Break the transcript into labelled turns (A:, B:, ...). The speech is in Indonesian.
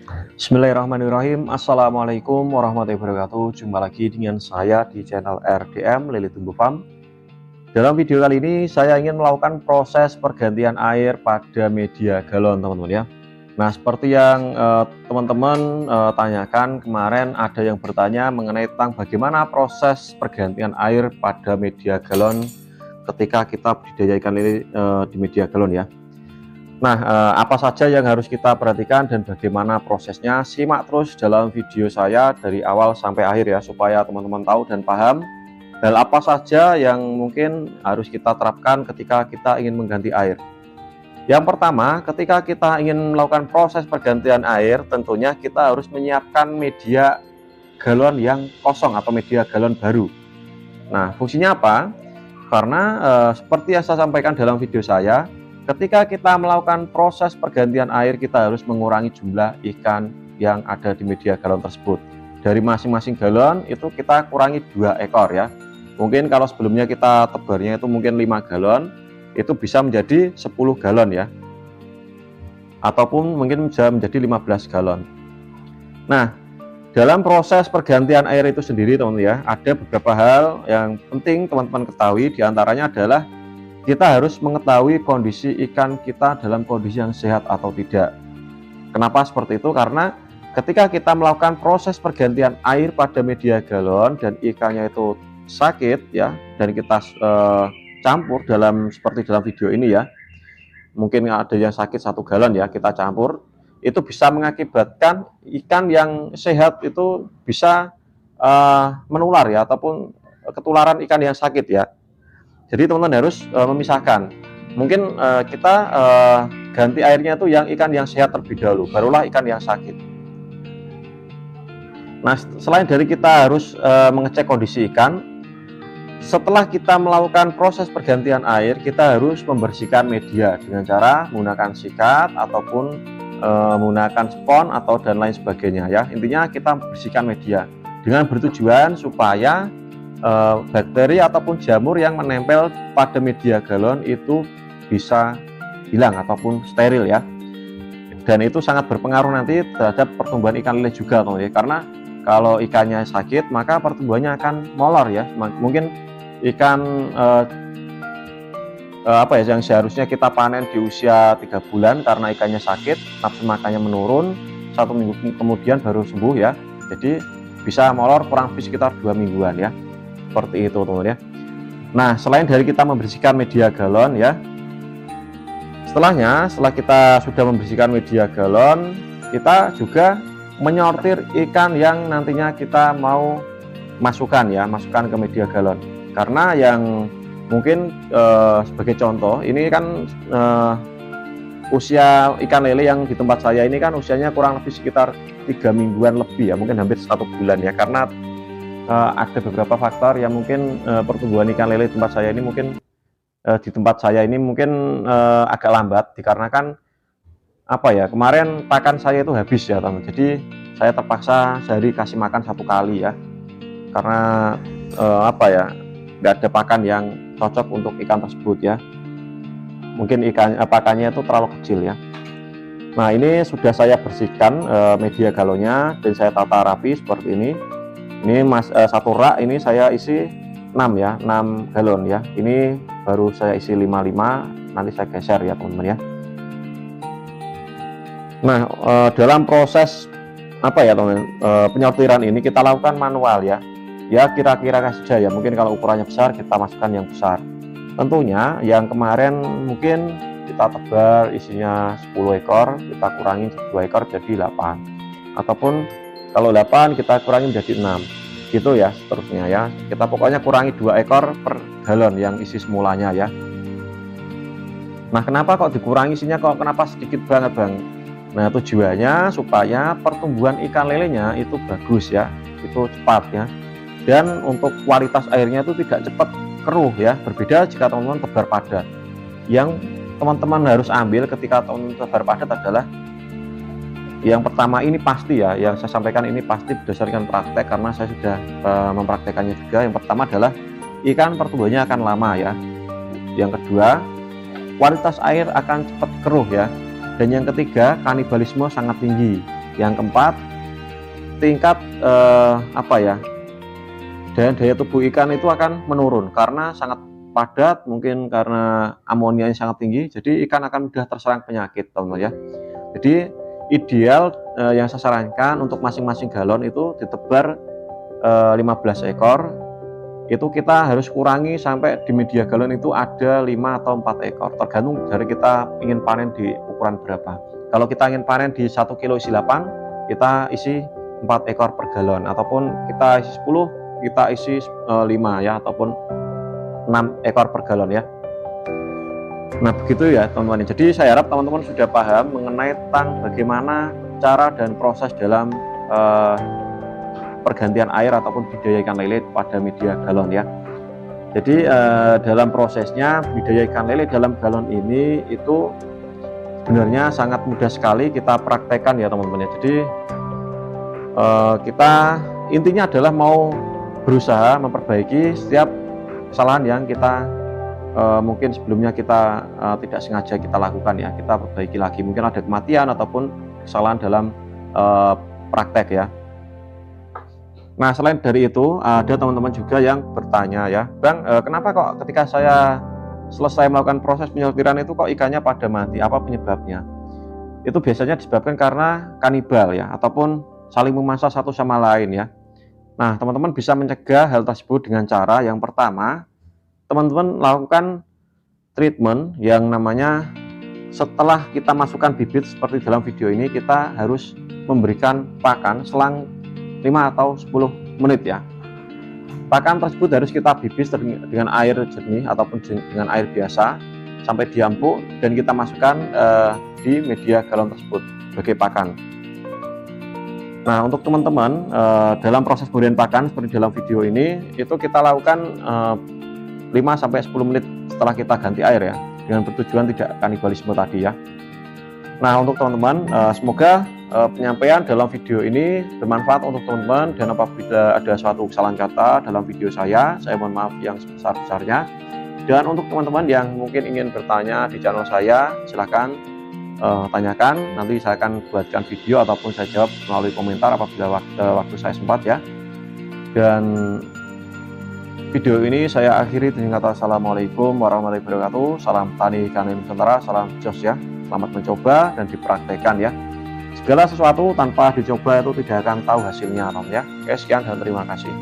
A: Bismillahirrahmanirrahim. Assalamualaikum warahmatullahi wabarakatuh. Jumpa lagi dengan saya di channel RDM Lili Tumbuh Farm. Dalam video kali ini saya ingin melakukan proses pergantian air pada media galon, teman-teman ya. Nah, seperti yang teman-teman tanyakan kemarin, ada yang bertanya mengenai tentang bagaimana proses pergantian air pada media galon ketika kita budidaya ikan lele di media galon ya. Nah, apa saja yang harus kita perhatikan dan bagaimana prosesnya? Simak terus dalam video saya dari awal sampai akhir ya, supaya teman-teman tahu dan paham hal apa saja yang mungkin harus kita terapkan ketika kita ingin mengganti air. Yang pertama, ketika kita ingin melakukan proses pergantian air, tentunya kita harus menyiapkan media galon yang kosong atau media galon baru. Nah, fungsinya apa? Karena seperti yang saya sampaikan dalam video saya, ketika kita melakukan proses pergantian air, kita harus mengurangi jumlah ikan yang ada di media galon tersebut. Dari masing-masing galon itu kita kurangi 2 ekor ya. Mungkin kalau sebelumnya kita tebarnya itu mungkin 5 galon, itu bisa menjadi 10 galon ya. Ataupun mungkin bisa menjadi 15 galon. Nah, dalam proses pergantian air itu sendiri teman-teman ya, ada beberapa hal yang penting teman-teman ketahui. Diantaranya adalah kita harus mengetahui kondisi ikan kita dalam kondisi yang sehat atau tidak. Kenapa seperti itu? Karena ketika kita melakukan proses pergantian air pada media galon dan ikannya itu sakit ya, dan kita campur seperti dalam video ini ya, mungkin ada yang sakit 1 galon ya, kita campur, itu bisa mengakibatkan ikan yang sehat itu bisa menular ya, ataupun ketularan ikan yang sakit ya. Jadi teman-teman harus memisahkan. Mungkin kita ganti airnya itu yang ikan yang sehat terlebih dahulu, barulah ikan yang sakit. Nah, selain dari kita harus mengecek kondisi ikan, setelah kita melakukan proses pergantian air, kita harus membersihkan media dengan cara menggunakan sikat ataupun menggunakan spons atau dan lain sebagainya ya. Intinya kita membersihkan media dengan bertujuan supaya bakteri ataupun jamur yang menempel pada media galon itu bisa hilang ataupun steril ya. Dan itu sangat berpengaruh nanti terhadap pertumbuhan ikan lele juga teman-teman ya, karena kalau ikannya sakit maka pertumbuhannya akan molor ya. Mungkin ikan yang seharusnya kita panen di usia 3 bulan, karena ikannya sakit, nafsu makannya menurun, 1 minggu kemudian baru sembuh ya. Jadi bisa molor kurang lebih sekitar 2 mingguan ya. Seperti itu teman-teman ya. Nah, selain dari kita membersihkan media galon ya, setelah kita sudah membersihkan media galon, kita juga menyortir ikan yang nantinya kita mau masukkan ke media galon. Karena yang mungkin sebagai contoh, ini kan usia ikan lele yang di tempat saya ini kan usianya kurang lebih sekitar 3 mingguan lebih ya, mungkin hampir 1 bulan ya. Karena ada beberapa faktor yang mungkin pertumbuhan ikan lele di tempat saya ini mungkin agak lambat, dikarenakan kemarin pakan saya itu habis ya teman. Jadi saya terpaksa sehari kasih makan 1 kali ya, karena nggak ada pakan yang cocok untuk ikan tersebut ya. Mungkin pakannya itu terlalu kecil ya. Nah, ini sudah saya bersihkan media galonnya dan saya tata rapi seperti ini. Ini satu rak ini saya isi 6 galon ya. Ini baru saya isi 55, nanti saya geser ya teman-teman ya. Nah, dalam proses teman-teman, penyortiran ini kita lakukan manual ya. Ya kira-kira saja ya, mungkin kalau ukurannya besar kita masukkan yang besar. Tentunya yang kemarin mungkin kita tebar isinya 10 ekor, kita kurangi 2 ekor jadi 8. Ataupun kalau 8 kita kurangi menjadi 6 gitu ya, seterusnya ya. Kita pokoknya kurangi 2 ekor per galon yang isi semulanya ya. Nah, kenapa kok dikurangi isinya, kenapa sedikit banget Bang? Nah, tujuannya supaya pertumbuhan ikan lelenya itu bagus ya, itu cepat ya. Dan untuk kualitas airnya itu tidak cepat keruh ya. Berbeda jika teman-teman tebar padat. Yang teman-teman harus ambil ketika teman-teman tebar padat adalah yang pertama, ini pasti ya, yang saya sampaikan ini pasti berdasarkan praktek karena saya sudah mempraktekannya juga. Yang pertama adalah ikan pertumbuhannya akan lama ya. Yang kedua, kualitas air akan cepat keruh ya. Dan yang ketiga, kanibalisme sangat tinggi. Yang keempat, tingkat daya tubuh ikan itu akan menurun karena sangat padat, mungkin karena amonianya sangat tinggi, jadi ikan akan mudah terserang penyakit, teman-teman ya. Jadi ideal yang saya sarankan untuk masing-masing galon itu ditebar 15 ekor. Itu kita harus kurangi sampai di media galon itu ada 5 atau 4 ekor, tergantung dari kita ingin panen di ukuran berapa. Kalau kita ingin panen di 1 kilo isi 8, kita isi 4 ekor per galon, ataupun kita isi 10, kita isi 5 ya, ataupun 6 ekor per galon ya. Nah begitu ya teman-teman. Jadi saya harap teman-teman sudah paham mengenai tentang bagaimana cara dan proses dalam pergantian air ataupun budidaya ikan lele pada media galon ya. Jadi dalam prosesnya budidaya ikan lele dalam galon ini itu sebenarnya sangat mudah sekali kita praktekkan ya teman-teman ya. Jadi kita intinya adalah mau berusaha memperbaiki setiap kesalahan yang kita mungkin sebelumnya kita tidak sengaja kita lakukan ya, kita perbaiki lagi. Mungkin ada kematian ataupun kesalahan dalam praktek ya. Nah selain dari itu ada teman-teman juga yang bertanya ya, Bang, kenapa kok ketika saya selesai melakukan proses penyelkiran itu kok ikannya pada mati, apa penyebabnya? Itu biasanya disebabkan karena kanibal ya, ataupun saling memasak satu sama lain ya. Nah teman-teman bisa mencegah hal tersebut dengan cara yang pertama, teman-teman lakukan treatment yang namanya setelah kita masukkan bibit seperti dalam video ini, kita harus memberikan pakan selang 5 atau 10 menit ya. Pakan tersebut harus kita bibis dengan air jernih ataupun dengan air biasa sampai dia empuk, dan kita masukkan di media galon tersebut sebagai pakan. Nah untuk teman-teman dalam proses pemberian pakan seperti dalam video ini, itu kita lakukan 5-10 menit setelah kita ganti air ya, dengan bertujuan tidak kanibalisme tadi ya. Nah untuk teman-teman semoga penyampaian dalam video ini bermanfaat untuk teman-teman, dan apabila ada suatu kesalahan kata dalam video saya mohon maaf yang sebesar-besarnya. Dan untuk teman-teman yang mungkin ingin bertanya di channel saya, silahkan tanyakan, nanti saya akan buatkan video ataupun saya jawab melalui komentar apabila waktu saya sempat ya. Dan video ini saya akhiri dengan kata assalamualaikum warahmatullahi wabarakatuh. Salam tani ikan Nusantara, salam jos ya. Selamat mencoba dan dipraktekkan ya. Segala sesuatu tanpa dicoba itu tidak akan tahu hasilnya, ya. Oke, sekian dan terima kasih.